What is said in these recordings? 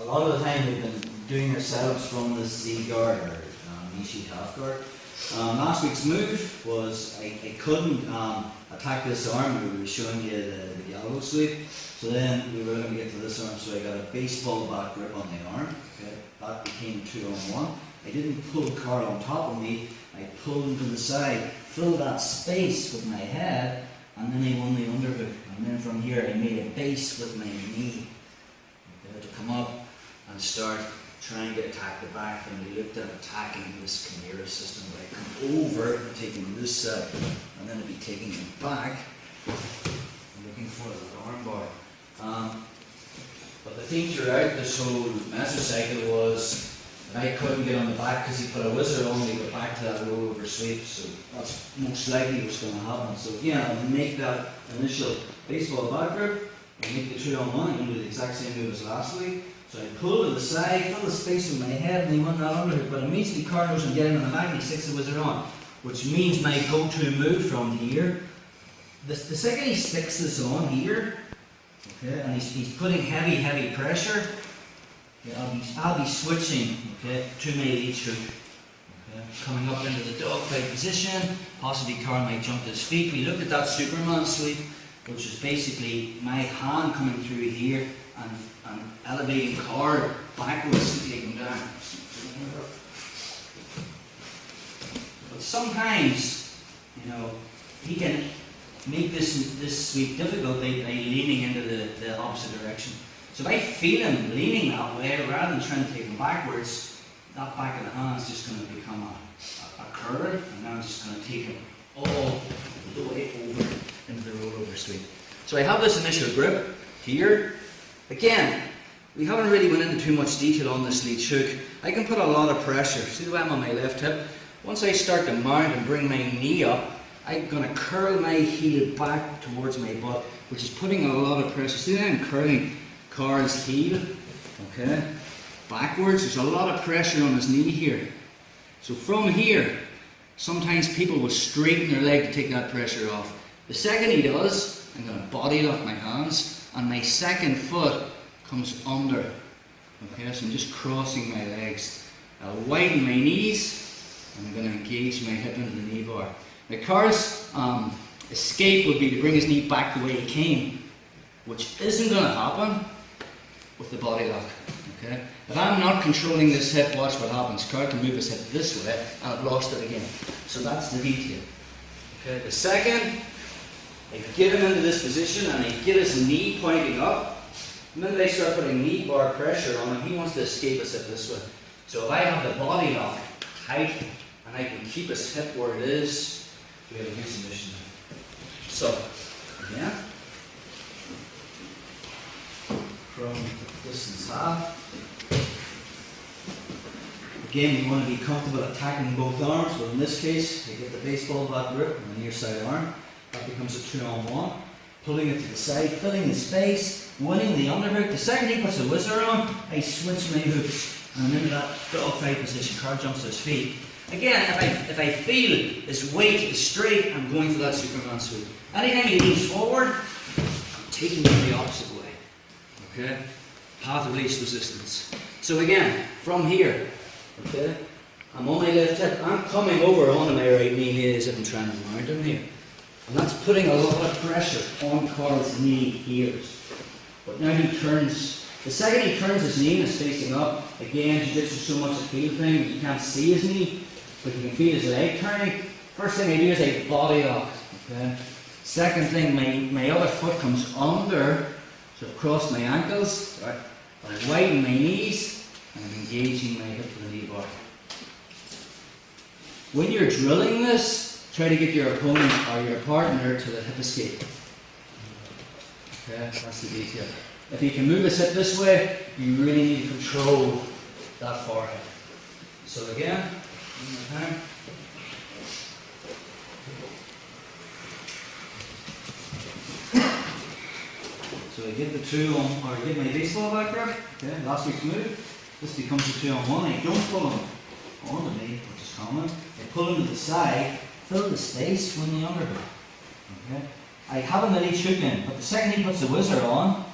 lot of the time we've been doing our setups from the Z guard or knee sheet half guard. Last week's move was I couldn't attack this arm. We were showing you the gallows sweep. So then we were going to get to this arm, so I got a baseball bat grip on the arm. Okay, that became 2-on-1. I didn't pull Carl on top of me. I pulled him to the side, filled that space with my head, and then I won the underhook. And then from here I made a base with my knee. Okay, to come up and start trying to attack the back. And we looked at attacking this Chimera system where I come over and taking this side, and then I'd be taking him back and looking for that arm bar. But the thing throughout this whole mesocycle was that I couldn't get on the back because he put a wizard on me to go back to that rollover sweep, so that's most likely what's going to happen. So again, I'll make that initial baseball bat grip, I'll make the 2-on-1, I'm going to do the exact same move as last week. So I pull to the side, fill the space with my head, and he won that underhook, but immediately Carl knows I'm getting on the back and he sticks the wizard on, which means my go-to move from here. The second he sticks this on here, okay, and he's putting heavy pressure, okay, I'll be switching, okay, to my leech hook, okay, coming up into the dogfight position. Possibly Carl might jump to his feet. We looked at that Superman sweep, which is basically my hand coming through here and elevating Carl backwards to take him down. But sometimes, you know, he can make this sweep difficult by leaning into the opposite direction. So if I feel him leaning that way, rather than trying to take him backwards, that back of the hand is just going to become a curler, and now I'm just going to take him all the way over into the rollover sweep. So I have this initial grip here. Again, we haven't really went into too much detail on this leech hook. I can put a lot of pressure. See the way I'm on my left hip? Once I start to mount and bring my knee up, I'm going to curl my heel back towards my butt, which is putting a lot of pressure. See that I'm curling Carl's heel, okay, backwards. There's a lot of pressure on his knee here. So from here, sometimes people will straighten their leg to take that pressure off. The second he does, I'm going to body lock my hands, and my second foot comes under. Okay, so I'm just crossing my legs. I'll widen my knees, and I'm going to engage my hip into the knee bar. Now Carl's escape would be to bring his knee back the way he came, which isn't going to happen with the body lock. Okay? If I'm not controlling this hip, watch what happens. Carl can move his hip this way, and I've lost it again. So that's the detail. Okay? The second, I get him into this position and I get his knee pointing up. The minute I start putting knee bar pressure on him, he wants to escape his hip this way. So if I have the body lock tight and I can keep his hip where it is, we have a good submission. So, again, from distance half. Again, you want to be comfortable attacking both arms, but in this case, you get the baseball bat grip on the near side arm. That becomes a 2-on-1. Pulling it to the side, filling the space, winning the underhook. The second he puts the wizard on, I switch my hooks, and I'm into that dogfight position. Carl jumps to his feet. Again, if I feel his weight is straight, I'm going for that Superman sweep. Anytime he leans forward, I'm taking him the opposite way. Okay? Path of least resistance. So again, from here, okay, I'm on my left hip. I'm coming over onto my right knee as if I'm trying to mount him here. And that's putting a lot of pressure on Carl's knee here. But now he turns. The second he turns his knee and is facing up, again, jiu-jitsu is so much a feel thing, you can't see his knee, but you can feel his leg turning. First thing I do is I body lock. Okay? Second thing, my other foot comes under, so I've crossed my ankles, right? I widen my knees, and I'm engaging my hip to the knee bar. When you're drilling this, try to get your opponent or your partner to the hip escape. Okay, that's the detail. If you can move his hip this way, you really need to control that forehead. So again, one more time. So I get the 2-on, or I get my baseball back grip. Okay, last week's move. This becomes a 2-on-1. I don't pull him onto me, which is common. I pull him to the side, fill the space, win the underhook. Okay. I have him the leech hook in, but the second he puts the wizard on,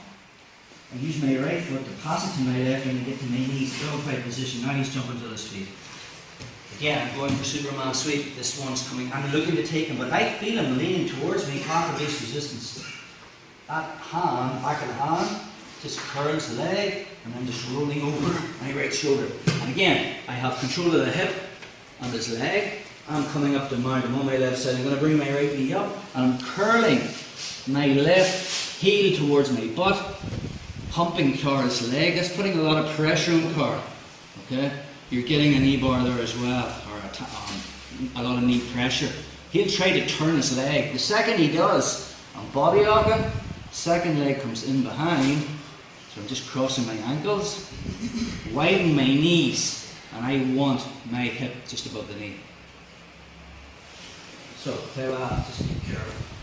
I use my right foot to pass it to my left and I get to my knees, dogfight position. Now he's jumping to his feet. Again, I'm going for Superman sweep. This one's coming. I'm looking to take him, but I feel him leaning towards me, half of base resistance. That hand, back of the hand, just curls the leg and then just rolling over my right shoulder. And again, I have control of the hip and his leg. I'm coming up to mount him on my left side. I'm going to bring my right knee up and I'm curling my left heel towards my butt, humping Carl's leg. That's putting a lot of pressure on Carl. Okay? You're getting a knee bar there as well, or a lot of knee pressure. He'll try to turn his leg. The second he does, I'm body locking, second leg comes in behind, so I'm just crossing my ankles, widen my knees, and I want my hip just above the knee. So, play with that, just be careful.